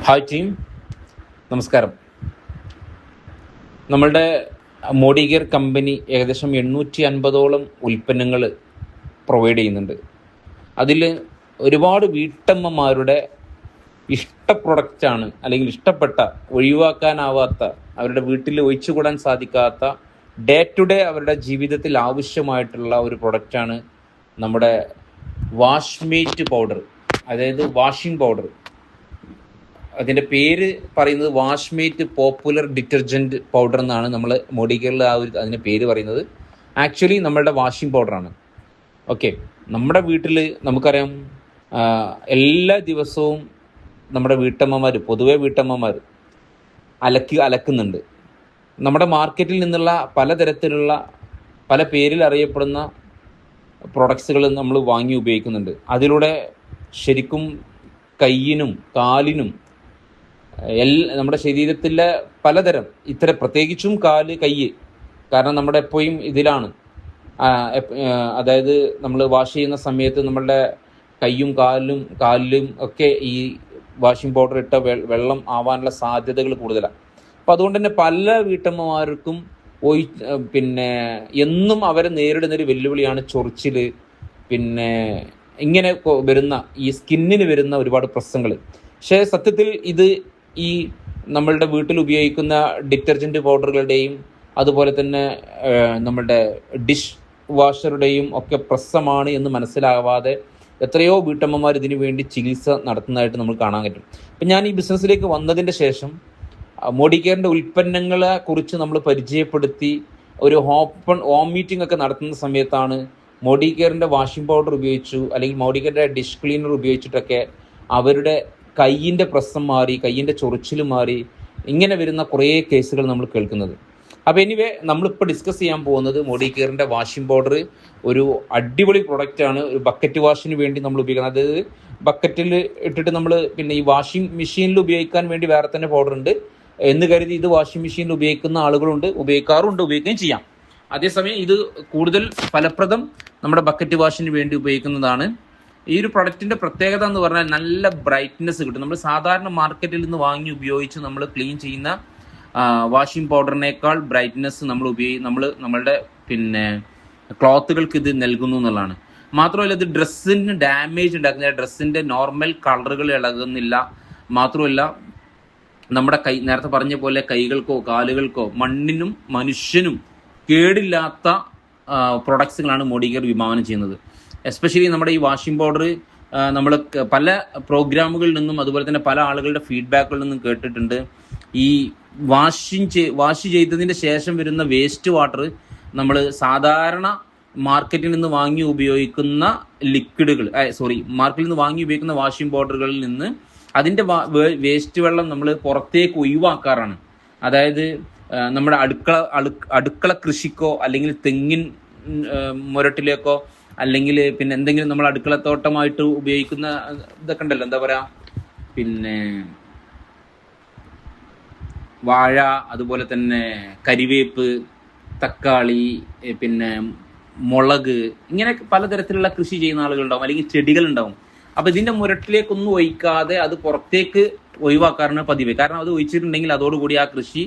Hi team, നമസ്കാരം. നമ്മളുടെ Modi care company ഏകദേശം 850ഓളം ഉൽപ്പന്നങ്ങൾ പ്രൊവൈഡ് ചെയ്യുന്നുണ്ട്. അതിൽ ഒരുപാട് വീട്ടമ്മമാരുടെ ഇഷ്ട പ്രൊഡക്റ്റാണ്, അല്ലെങ്കിൽ ഇഷ്ടപ്പെട്ട, ഒഴിവാക്കാനാവാത്ത, അവരുടെ വീട്ടിൽ ഒഴിച്ചുകൂടാൻ സാധിക്കാത്ത, ഡേ ടു ഡേ അവരുടെ ജീവിതത്തിൽ ആവശ്യമായിട്ടുള്ള ഒരു പ്രൊഡക്റ്റാണ് നമ്മുടെ വാഷ്മേറ്റ് പൗഡർ, അതായത് വാഷിംഗ് പൗഡർ. അതിൻ്റെ പേര് പറയുന്നത് വാഷ്മേറ്റ് പോപ്പുലർ ഡിറ്റർജൻറ്റ് പൗഡർ എന്നാണ് നമ്മൾ മോഡി കെയറിൽ അതിൻ്റെ പേര് പറയുന്നത്. ആക്ച്വലി നമ്മളുടെ വാഷിംഗ് പൗഡറാണ്. ഓക്കെ, നമ്മുടെ വീട്ടിൽ നമുക്കറിയാം, എല്ലാ ദിവസവും നമ്മുടെ പൊതുവെ വീട്ടമ്മമാർ അലക്കുന്നുണ്ട്. നമ്മുടെ മാർക്കറ്റിൽ നിന്നുള്ള പലതരത്തിലുള്ള പല പേരിൽ അറിയപ്പെടുന്ന പ്രൊഡക്ട്സുകൾ നമ്മൾ വാങ്ങി ഉപയോഗിക്കുന്നുണ്ട്. അതിലൂടെ ശരിക്കും കയ്യിനും കാലിനും നമ്മുടെ ശരീരത്തിലെ പലതരം പ്രത്യേകിച്ചും കൈ, കാരണം നമ്മുടെ എപ്പോഴും ഇതിലാണ്, അതായത് നമ്മൾ വാഷ് ചെയ്യുന്ന സമയത്ത് നമ്മളുടെ കൈയും കാലിലും ഒക്കെ ഈ വാഷിംഗ് പൗഡർ ഇട്ട വെള്ളം ആവാനുള്ള സാധ്യതകൾ കൂടുതലാണ്. അപ്പം അതുകൊണ്ട് തന്നെ പല വീട്ടമ്മമാർക്കും എന്നും അവരെ നേരിടുന്നൊരു വെല്ലുവിളിയാണ് ചൊറിച്ചിൽ, ഇങ്ങനെ വരുന്ന ഈ സ്കിന്നിന് വരുന്ന ഒരുപാട് പ്രശ്നങ്ങൾ. പക്ഷേ സത്യത്തിൽ ഇത് ഈ നമ്മളുടെ വീട്ടിൽ ഉപയോഗിക്കുന്ന ഡിറ്റർജൻറ്റ് പൗഡറുകളുടെയും അതുപോലെ തന്നെ നമ്മളുടെ ഡിഷ് വാഷറുടെയും ഒക്കെ പ്രശ്നമാണ് എന്ന് മനസ്സിലാവാതെ എത്രയോ വീട്ടമ്മമാർ ഇതിനു വേണ്ടി ചികിത്സ നടത്തുന്നതായിട്ട് നമ്മൾ കാണാൻ പറ്റും. അപ്പം ഞാൻ ഈ ബിസിനസ്സിലേക്ക് വന്നതിൻ്റെ ശേഷം മോഡി കെയറിൻ്റെ ഉൽപ്പന്നങ്ങളെ കുറിച്ച് നമ്മൾ പരിചയപ്പെടുത്തി ഒരു ഹോം മീറ്റിംഗ് ഒക്കെ നടത്തുന്ന സമയത്താണ് മോഡി കെയറിൻ്റെ വാഷിംഗ് പൗഡർ ഉപയോഗിച്ചു, അല്ലെങ്കിൽ മോഡി കെയറിൻ്റെ ഡിഷ് ക്ലീനർ ഉപയോഗിച്ചിട്ടൊക്കെ അവരുടെ കയ്യിൻ്റെ പ്രശ്നം മാറി, കയ്യിൻ്റെ ചൊറിച്ചിൽ മാറി, ഇങ്ങനെ വരുന്ന കുറേ കേസുകൾ നമ്മൾ കേൾക്കുന്നത്. അപ്പോൾ എനിവേ, നമ്മളിപ്പോൾ ഡിസ്കസ് ചെയ്യാൻ പോകുന്നത് മോഡി കെയറിൻ്റെ വാഷിംഗ് പൗഡർ ഒരു അടിപൊളി പ്രൊഡക്റ്റാണ്. ഒരു ബക്കറ്റ് വാഷിന് വേണ്ടി നമ്മൾ ഉപയോഗിക്കുന്നത്. അതായത് ബക്കറ്റിൽ ഇട്ടിട്ട് നമ്മൾ ഈ വാഷിംഗ് മെഷീനിൽ ഉപയോഗിക്കാൻ വേണ്ടി വേറെ തന്നെ പൗഡർ ഉണ്ട് എന്ന് കരുതി ഇത് വാഷിംഗ് മെഷീനിൽ ഉപയോഗിക്കുന്ന ആളുകളുണ്ട്, ഉപയോഗിക്കുകയും ചെയ്യാം. അതേസമയം ഇത് കൂടുതൽ ഫലപ്രദം നമ്മുടെ ബക്കറ്റ് വാഷിന് വേണ്ടി ഉപയോഗിക്കുന്നതാണ്. ഈ ഒരു പ്രൊഡക്റ്റിൻ്റെ പ്രത്യേകത എന്ന് പറഞ്ഞാൽ നല്ല ബ്രൈറ്റ്നെസ് കിട്ടും. നമ്മൾ സാധാരണ മാർക്കറ്റിൽ നിന്ന് വാങ്ങി ഉപയോഗിച്ച് നമ്മൾ ക്ലീൻ ചെയ്യുന്ന വാഷിംഗ് പൗഡറിനേക്കാൾ ബ്രൈറ്റ്നെസ് നമ്മളുടെ ക്ലോത്തുകൾക്ക് ഇത് നൽകുന്നു എന്നുള്ളതാണ്. മാത്രമല്ല, ഇത് ഡ്രസ്സിന് ഡാമേജ് ഉണ്ടാക്കുന്നില്ല, ഡ്രസ്സിൻ്റെ നോർമൽ കളറുകൾ ഇളകുന്നില്ല. മാത്രമല്ല, നമ്മുടെ നേരത്തെ പറഞ്ഞ പോലെ കൈകൾക്കോ കാലുകൾക്കോ മണ്ണിനും മനുഷ്യനും കേടില്ലാത്ത പ്രൊഡക്ട്സുകളാണ് മോഡി കെയർ വിഭാവനം ചെയ്യുന്നത്. എസ്പെഷ്യലി നമ്മുടെ ഈ വാഷിംഗ് പൗഡർ നമ്മൾ പല പ്രോഗ്രാമുകളിൽ നിന്നും അതുപോലെ തന്നെ പല ആളുകളുടെ ഫീഡ്ബാക്കുകളിൽ നിന്നും കേട്ടിട്ടുണ്ട്. ഈ വാഷ് ചെയ്തതിൻ്റെ ശേഷം വരുന്ന വേസ്റ്റ് വാട്ടർ നമ്മൾ സാധാരണ മാർക്കറ്റിൽ നിന്ന് വാങ്ങി ഉപയോഗിക്കുന്ന മാർക്കറ്റിൽ നിന്ന് വാങ്ങി ഉപയോഗിക്കുന്ന വാഷിംഗ് പൗഡറുകളിൽ നിന്ന് അതിൻ്റെ വേസ്റ്റ് വെള്ളം നമ്മൾ പുറത്തേക്ക് ഒഴിവാക്കാറാണ്. അതായത് നമ്മുടെ അടുക്കള കൃഷിക്കോ അല്ലെങ്കിൽ തെങ്ങിൻ മുരട്ടിലേക്കോ അല്ലെങ്കിൽ എന്തെങ്കിലും നമ്മൾ അടുക്കളത്തോട്ടമായിട്ട് ഉപയോഗിക്കുന്ന ഇതൊക്കെ ഉണ്ടല്ലോ, എന്താ പറയുക, വാഴ, അതുപോലെ തന്നെ കരിവേപ്പ്, തക്കാളി, മുളക്, ഇങ്ങനെ പലതരത്തിലുള്ള കൃഷി ചെയ്യുന്ന ആളുകളുണ്ടാവും, അല്ലെങ്കിൽ ചെടികളുണ്ടാവും. അപ്പോൾ ഇതിൻ്റെ മുരട്ടിലേക്കൊന്നും ഒഴിക്കാതെ അത് പുറത്തേക്ക് ഒഴിവാക്കാറാണ് പതിവ്. കാരണം അത് ഒഴിച്ചിട്ടുണ്ടെങ്കിൽ അതോടുകൂടി ആ കൃഷി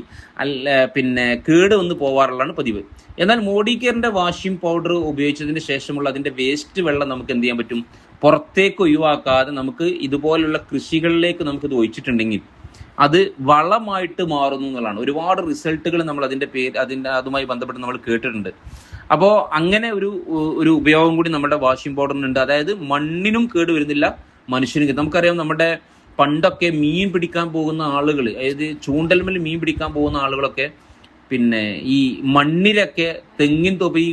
കേട് വന്ന് പോവാറുള്ളതാണ് പതിവ്. എന്നാൽ മോഡി കെയറിൻ്റെ വാഷിംഗ് പൗഡർ ഉപയോഗിച്ചതിന് ശേഷമുള്ള അതിൻ്റെ വേസ്റ്റ് വെള്ളം നമുക്ക് എന്ത് ചെയ്യാൻ പറ്റും, പുറത്തേക്ക് ഒഴിവാക്കാതെ നമുക്ക് ഇതുപോലുള്ള കൃഷികളിലേക്ക് നമുക്കിത് ഒഴിച്ചിട്ടുണ്ടെങ്കിൽ അത് വളമായിട്ട് മാറുന്നു എന്നുള്ളതാണ്. ഒരുപാട് റിസൾട്ടുകൾ നമ്മൾ അതുമായി ബന്ധപ്പെട്ട് നമ്മൾ കേട്ടിട്ടുണ്ട്. അപ്പോൾ അങ്ങനെ ഒരു ഉപയോഗം കൂടി നമ്മുടെ വാഷിംഗ് പൗഡറിനുണ്ട്. അതായത് മണ്ണിനും കേട് വരുന്നില്ല, മനുഷ്യനും. നമുക്കറിയാം, നമ്മുടെ പണ്ടൊക്കെ മീൻ പിടിക്കാൻ പോകുന്ന ആളുകൾ, അതായത് ചൂണ്ടൽമേൽ മീൻ പിടിക്കാൻ പോകുന്ന ആളുകളൊക്കെ ഈ മണ്ണിലൊക്കെ തെങ്ങിൻ തൊപ്പി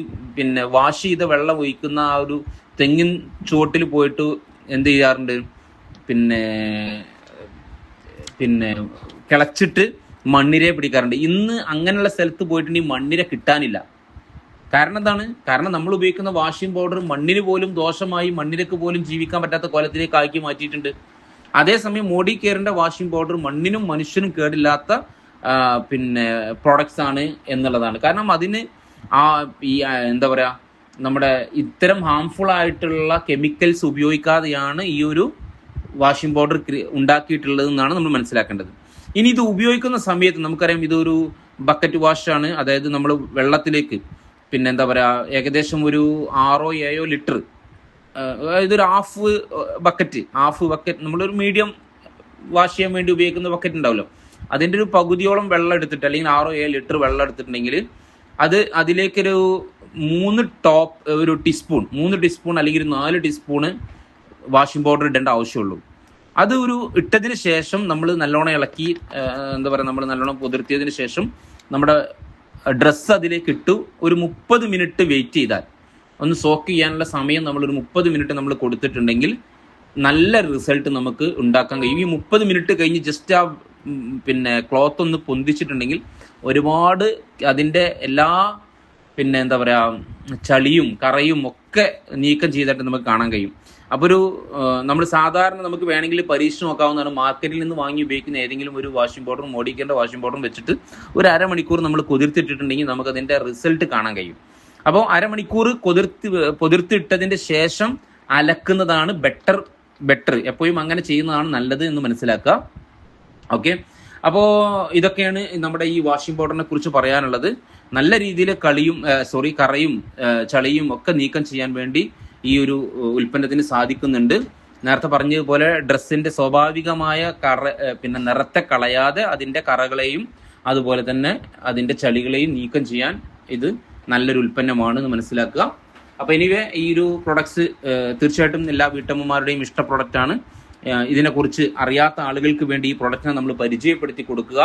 വാഷ് ചെയ്ത വെള്ളം ഒഴിക്കുന്ന ആ ഒരു തെങ്ങിൻ ചുവട്ടിൽ പോയിട്ട് എന്ത് ചെയ്യാറുണ്ട്, കിളച്ചിട്ട് മണ്ണിരെ പിടിക്കാറുണ്ട്. ഇന്ന് അങ്ങനെയുള്ള സ്ഥലത്ത് പോയിട്ടുണ്ടെങ്കിൽ മണ്ണിരെ കിട്ടാനില്ല. കാരണം എന്താണ്? കാരണം നമ്മൾ ഉപയോഗിക്കുന്ന വാഷിംഗ് പൗഡർ മണ്ണിന് പോലും ദോഷമായി, മണ്ണിലേക്ക് പോലും ജീവിക്കാൻ പറ്റാത്ത കോലത്തിലേക്ക് ആക്കി മാറ്റിയിട്ടുണ്ട്. അതേസമയം മോഡി കെയറിൻ്റെ വാഷിംഗ് പൗഡർ മണ്ണിനും മനുഷ്യനും കേടില്ലാത്ത പ്രോഡക്ട്സ് ആണ് എന്നുള്ളതാണ്. കാരണം അതിന് എന്താ പറയുക, നമ്മുടെ ഇത്തരം ഹാംഫുൾ ആയിട്ടുള്ള കെമിക്കൽസ് ഉപയോഗിക്കാതെയാണ് ഈ ഒരു വാഷിംഗ് പൗഡർ ഉണ്ടാക്കിയിട്ടുള്ളത് എന്നാണ് നമ്മൾ മനസ്സിലാക്കേണ്ടത്. ഇനി ഇത് ഉപയോഗിക്കുന്ന സമയത്ത് നമുക്കറിയാം ഇതൊരു ബക്കറ്റ് വാഷാണ്. അതായത് നമ്മൾ വെള്ളത്തിലേക്ക് പിന്നെ എന്താ പറയുക ഏകദേശം ഒരു 6-7 ലിറ്റർ, ഇതൊരു ഹാഫ് ബക്കറ്റ് നമ്മളൊരു മീഡിയം വാഷ് ചെയ്യാൻ വേണ്ടി ഉപയോഗിക്കുന്ന ബക്കറ്റ് ഉണ്ടാവല്ലോ, അതിൻ്റെ ഒരു പകുതിയോളം വെള്ളം എടുത്തിട്ട് അല്ലെങ്കിൽ 6-7 ലിറ്റർ വെള്ളം എടുത്തിട്ടുണ്ടെങ്കിൽ അതിലേക്കൊരു 3 ടീസ്പൂൺ അല്ലെങ്കിൽ ഒരു 4 ടീസ്പൂണ് വാഷിംഗ് പൗഡർ ഇടേണ്ട ആവശ്യമുള്ളൂ. അത് ഇട്ടതിന് ശേഷം നമ്മൾ നല്ലോണം ഇളക്കി എന്താ പറയുക നമ്മൾ നല്ലോണം പുതിർത്തിയതിന് ശേഷം നമ്മുടെ ഡ്രസ്സ് അതിലേക്ക് ഇട്ടു ഒരു 30 മിനിറ്റ് വെയിറ്റ് ചെയ്താൽ, ഒന്ന് സോക്ക് ചെയ്യാനുള്ള സമയം നമ്മളൊരു 30 മിനിറ്റ് നമ്മൾ കൊടുത്തിട്ടുണ്ടെങ്കിൽ നല്ല റിസൾട്ട് നമുക്ക് ഉണ്ടാക്കാൻ കഴിയും. ഈ 30 മിനിറ്റ് കഴിഞ്ഞ് ജസ്റ്റ് ആ പിന്നെ ക്ലോത്ത് ഒന്ന് പൊന്തിച്ചിട്ടുണ്ടെങ്കിൽ ഒരുപാട് അതിൻ്റെ എല്ലാ പിന്നെ എന്താ പറയുക ചളിയും കറയും ഒക്കെ നീക്കം ചെയ്തിട്ട് നമുക്ക് കാണാൻ കഴിയും. അപ്പോൾ നമ്മൾ സാധാരണ നമുക്ക് വേണമെങ്കിൽ പരീക്ഷിച്ച് നോക്കാവുന്നതാണ്. മാർക്കറ്റിൽ നിന്ന് വാങ്ങി ഉപയോഗിക്കുന്ന ഏതെങ്കിലും ഒരു വാഷിംഗ് പൗഡറും മോഡിക്കേണ്ട വാഷിംഗ് പൗഡറും വെച്ചിട്ട് ഒരു അരമണിക്കൂർ നമ്മൾ കുതിർത്തിട്ടിട്ടുണ്ടെങ്കിൽ നമുക്ക് അതിൻ്റെ റിസൾട്ട് കാണാൻ കഴിയും. അപ്പോൾ അരമണിക്കൂർ പൊതിർത്തിട്ടതിൻ്റെ ശേഷം അലക്കുന്നതാണ് ബെറ്റർ. എപ്പോഴും അങ്ങനെ ചെയ്യുന്നതാണ് നല്ലത് എന്ന് മനസ്സിലാക്കുക. ഓക്കെ, അപ്പോൾ ഇതൊക്കെയാണ് നമ്മുടെ ഈ വാഷിംഗ് പൗഡറിനെ കുറിച്ച് പറയാനുള്ളത്. നല്ല രീതിയിൽ കറയും ചളിയും ഒക്കെ നീക്കം ചെയ്യാൻ വേണ്ടി ഈ ഒരു ഉൽപ്പന്നത്തിന് സാധിക്കുന്നുണ്ട്. നേരത്തെ പറഞ്ഞതുപോലെ ഡ്രസ്സിന്റെ സ്വാഭാവികമായ പിന്നെ നിറത്തെ കളയാതെ അതിന്റെ കറകളെയും അതുപോലെ തന്നെ അതിന്റെ ചളികളെയും നീക്കം ചെയ്യാൻ ഇത് നല്ലൊരു ഉൽപ്പന്നമാണെന്ന് മനസ്സിലാക്കുക. അപ്പൊ എനിവേ ഈ ഒരു പ്രൊഡക്ട്സ് തീർച്ചയായിട്ടും എല്ലാ വീട്ടമ്മമാരുടെയും ഇഷ്ട പ്രൊഡക്റ്റാണ്. ഇതിനെക്കുറിച്ച് അറിയാത്ത ആളുകൾക്ക് വേണ്ടി ഈ പ്രൊഡക്റ്റിനെ നമ്മൾ പരിചയപ്പെടുത്തി കൊടുക്കുക.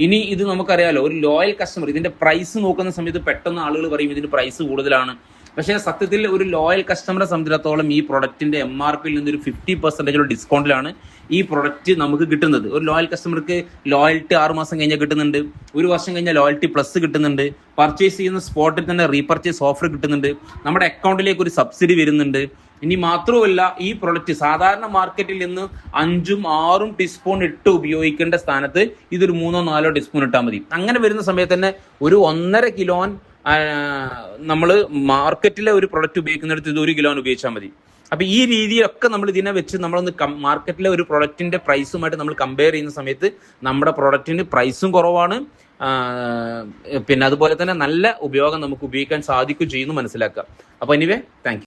ഇനി ഇത് നമുക്കറിയാലോ, ഒരു ലോയൽ കസ്റ്റമർ ഇതിന്റെ പ്രൈസ് നോക്കുന്ന സമയത്ത് പെട്ടെന്ന് ആളുകൾ പറയും ഇതിന്റെ പ്രൈസ് കൂടുതലാണ്. പക്ഷേ സത്യത്തിൽ ഒരു ലോയൽ കസ്റ്റമറെ സംബന്ധിച്ചിടത്തോളം ഈ പ്രൊഡക്റ്റിന്റെ MRP നിന്നൊരു 50% ഡിസ്കൗണ്ടിലാണ് ഈ പ്രൊഡക്റ്റ് നമുക്ക് കിട്ടുന്നത്. ഒരു ലോയൽ കസ്റ്റമർക്ക് ലോയൽറ്റി 6 മാസം കഴിഞ്ഞാൽ കിട്ടുന്നുണ്ട്, 1 വർഷം കഴിഞ്ഞാൽ ലോയൽറ്റി പ്ലസ് കിട്ടുന്നുണ്ട്, പർച്ചേസ് ചെയ്യുന്ന സ്പോട്ടിൽ തന്നെ റീപർച്ചേസ് ഓഫർ കിട്ടുന്നുണ്ട്, നമ്മുടെ അക്കൗണ്ടിലേക്ക് ഒരു സബ്സിഡി വരുന്നുണ്ട്. ഇനി മാത്രമല്ല ഈ പ്രൊഡക്റ്റ് സാധാരണ മാർക്കറ്റിൽ നിന്ന് 5-6 ടീസ്പൂൺ ഇട്ട് ഉപയോഗിക്കേണ്ട സ്ഥാനത്ത് ഇതൊരു 3-4 ടീസ്പൂൺ ഇട്ടാൽ മതി. അങ്ങനെ വരുന്ന സമയത്ത് തന്നെ ഒരു 1.5 കിലോ നമ്മൾ മാർക്കറ്റിലെ ഒരു പ്രൊഡക്റ്റ് ഉപയോഗിക്കുന്നിടത്ത് ഇത് 1 കിലോ ഉപയോഗിച്ചാൽ മതി. അപ്പൊ ഈ രീതിയിലൊക്കെ നമ്മൾ ഇതിനെ വെച്ച് നമ്മളൊന്ന് മാർക്കറ്റിലെ ഒരു പ്രൊഡക്റ്റിന്റെ പ്രൈസുമായിട്ട് നമ്മൾ കമ്പയർ ചെയ്യുന്ന സമയത്ത് നമ്മുടെ പ്രൊഡക്റ്റിന് പ്രൈസും കുറവാണ്, പിന്നെ അതുപോലെ തന്നെ നല്ല ഉപയോഗം നമുക്ക് ഉപയോഗിക്കാൻ സാധിക്കും ചെയ്യുന്നു മനസ്സിലാക്കുക. അപ്പൊ എനിവേ താങ്ക് യു.